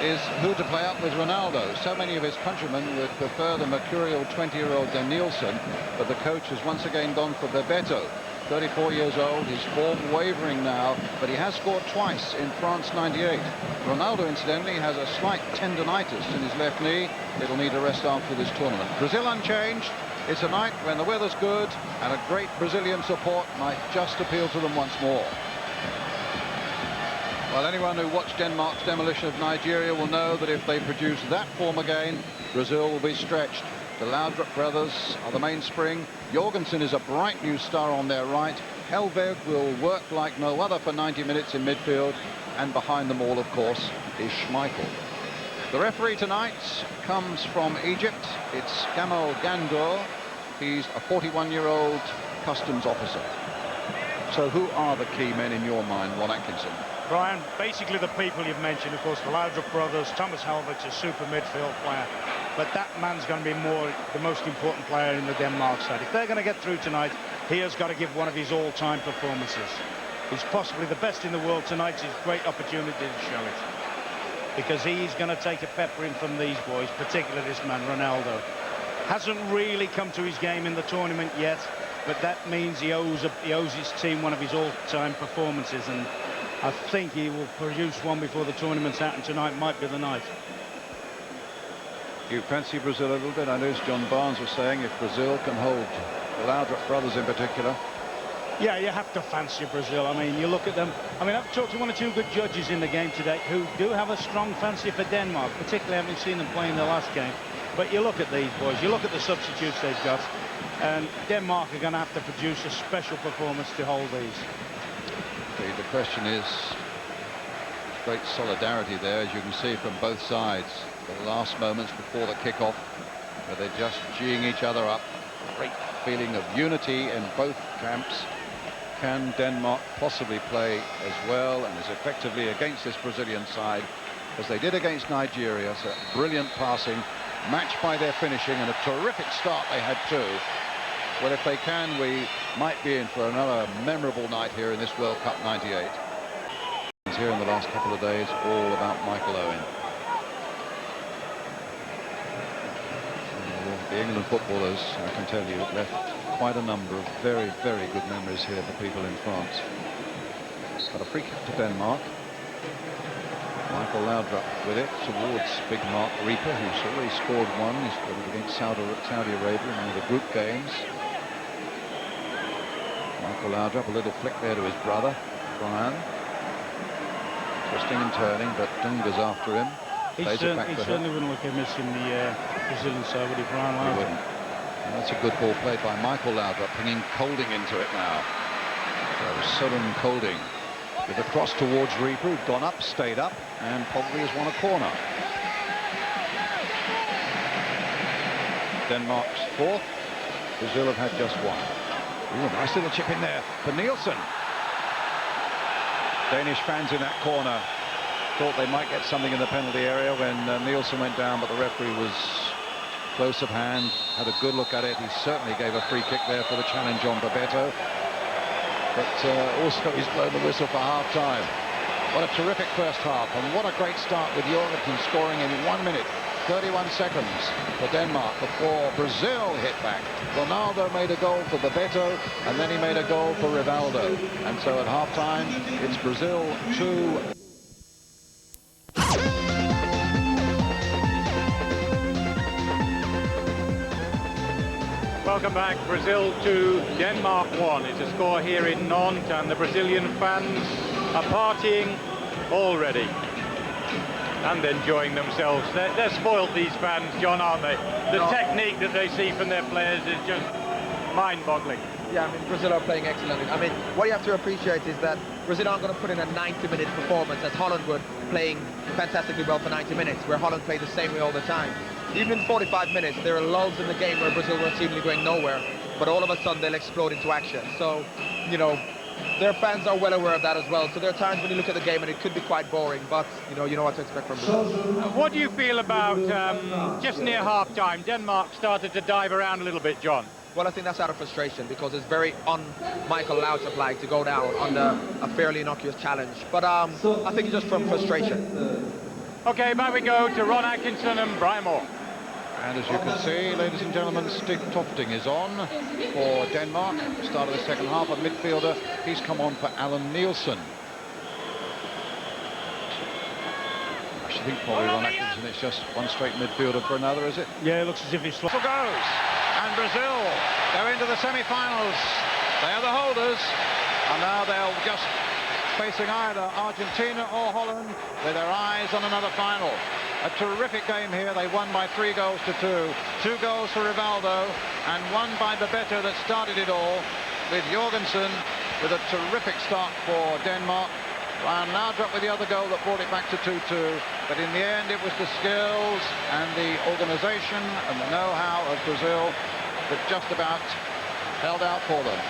is who to play up with Ronaldo. So many of his countrymen would prefer the mercurial 20-year-old Danielson, but the coach has once again gone for Bebeto. 34 years old, his form wavering now, but he has scored twice in France '98. Ronaldo, incidentally, has a slight tendonitis in his left knee. It'll need a rest after this tournament. Brazil unchanged. It's a night when the weather's good, and a great Brazilian support might just appeal to them once more. Well, anyone who watched Denmark's demolition of Nigeria will know that if they produce that form again, Brazil will be stretched. The Laudrup brothers are the mainspring. Jorgensen is a bright new star on their right. Helveg will work like no other for 90 minutes in midfield. And behind them all, of course, is Schmeichel. The referee tonight comes from Egypt. It's Gamal Gandour. He's a 41-year-old customs officer. So who are the key men in your mind, Ron Atkinson? Brian, basically the people you've mentioned, of course, the Laudrup brothers. Thomas Helveg's a super midfield player. But that man's going to be the most important player in the Denmark side. If they're going to get through tonight, he has got to give one of his all-time performances. He's possibly the best in the world tonight. It's his great opportunity to show it. Because he's going to take a peppering from these boys, particularly this man, Ronaldo. Hasn't really come to his game in the tournament yet, but that means he owes his team one of his all-time performances, and I think he will produce one before the tournament's out, and tonight might be the night. You fancy Brazil a little bit? I noticed John Barnes was saying if Brazil can hold the Laudrup brothers in particular. Yeah, you have to fancy Brazil. I mean, you look at them. I mean, I've talked to one or two good judges in the game today who do have a strong fancy for Denmark, particularly having seen them play in the last game. But you look at these boys, you look at the substitutes they've got, and Denmark are going to have to produce a special performance to hold these. The question is, great solidarity there, as you can see from both sides. The last moments before the kickoff, where they're just geeing each other up. Great feeling of unity in both camps. Can Denmark possibly play as well and as effectively against this Brazilian side as they did against Nigeria? So brilliant passing, matched by their finishing, and a terrific start they had too. Well, if they can, we might be in for another memorable night here in this World Cup '98. It's here in the last couple of days, all about Michael Owen. The England footballers, I can tell you, left quite a number of very, very good memories here for people in France. Got a free kick to Denmark. Michael Laudrup with it towards big Mark Reaper, who's already scored one. He's got it against Saudi Arabia in one of the group games. Michael Laudrup, a little flick there to his brother, Brian. Twisting and turning, but Dunga's after him. He certainly wouldn't look amiss in the Brazilian side, would he, Brian Laudrup? He wouldn't. And that's a good ball played by Michael Laudrup, bringing Colding into it now. So Sudden Colding with a cross towards Reaper, who'd gone up, stayed up, and probably has won a corner. Denmark's fourth. Brazil have had just one. Ooh, nice little chip in there for Nielsen. Danish fans in that corner thought they might get something in the penalty area when Nielsen went down, but the referee was close of hand, had a good look at it. He certainly gave a free kick there for the challenge on Bebeto. But also he's blown the whistle for half-time. What a terrific first half, and what a great start with Jorgensen scoring in 1 minute, 31 seconds for Denmark before Brazil hit back. Ronaldo made a goal for Bebeto, and then he made a goal for Rivaldo. And so at half-time, it's Brazil 2. Welcome back. Brazil 2, Denmark 1. It's a score here in Nantes, and the Brazilian fans are partying already and enjoying themselves. They're spoiled, these fans, John, aren't they? The technique that they see from their players is just mind-boggling. Yeah, I mean, Brazil are playing excellently. I mean, what you have to appreciate is that Brazil aren't going to put in a 90-minute performance as Holland would, playing fantastically well for 90 minutes, where Holland played the same way all the time. Even in 45 minutes, there are lulls in the game where Brazil were seemingly going nowhere, but all of a sudden they'll explode into action. So, you know, their fans are well aware of that as well. So there are times when you look at the game and it could be quite boring, but, you know what to expect from Brazil. What do you feel about just near half-time? Denmark started to dive around a little bit, John. Well, I think that's out of frustration because it's very un-Michael Laudrup-like to go down under a fairly innocuous challenge. But I think it's just from frustration. Okay, back we go to Ron Atkinson and Brian Moore. And as you can see, ladies and gentlemen, Stig Tofting is on for Denmark. Start of the second half, a midfielder. He's come on for Alan Nielsen. I should think probably Ron Atkinson, it's just one straight midfielder for another, is it? Yeah, it looks as if he's... Goes, and Brazil go into the semi-finals. They are the holders, and now they'll just facing either Argentina or Holland with their eyes on another final. A terrific game here. They won by 3 goals to 2. 2 goals for Rivaldo and one by Babetta that started it all, with Jorgensen with a terrific start for Denmark. Ryan Laudrup with the other goal that brought it back to 2-2. But in the end, it was the skills and the organisation and the know-how of Brazil that just about held out for them.